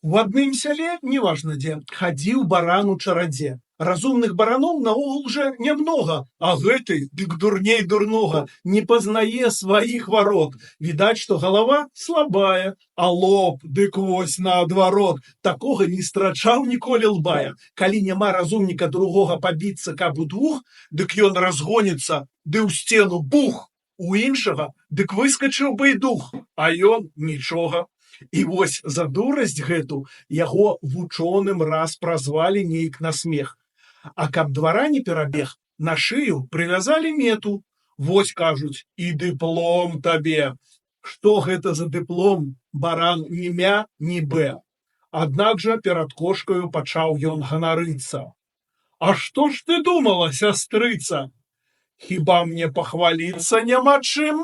У адным сяле, неважна дзе, хадзіў баран у чарадзе. Разумных бараноў наогул уже нямнога, а гэты, дык дурней дурнога, не пазнае сваіх варот. Відаць, што галава слабая, а лоб, дык вось наадварот. Такога не страчаў ніколі лбая. Калі няма разумніка другога пабіцца, каб удвух, дык ён разгоніцца, ды ў сцену бух. У іншага, дык выскачыў бы і дух, а ён нічога. І вось за дурасць гэту яго вучоным раз празвалі нейк на смех. А каб двара не перабег, на шыю прывязалі мету. Вось, кажуць, і дыплом табе. Што гэта за дыплом, баран ні мя, ні бэ. Аднак жа перад кошкаю пачаў ён ганарыцца. А што ж ты думала, сястрыца? Хіба мне пахваліцца няма чым?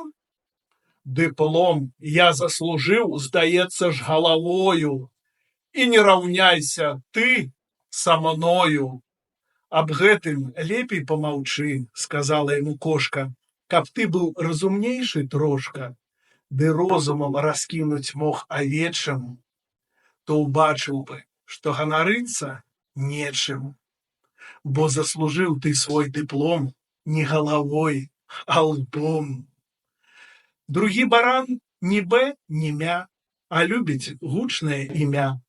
Дыплом я заслужыў, здаецца ж, галавою. І не раўняйся ты са мною. Аб гэтым лепей помаўчы, сказала яму кошка, каб ты быў разумнейшы трошка, ды розумам раскінуць мог авечым, то ўбачыў бы, што ганарыцца нечым, бо заслужыў ты свой дыплом не галавой, а лбом. Другі баран ні бэ, ні мя, а любіць гучнае імя.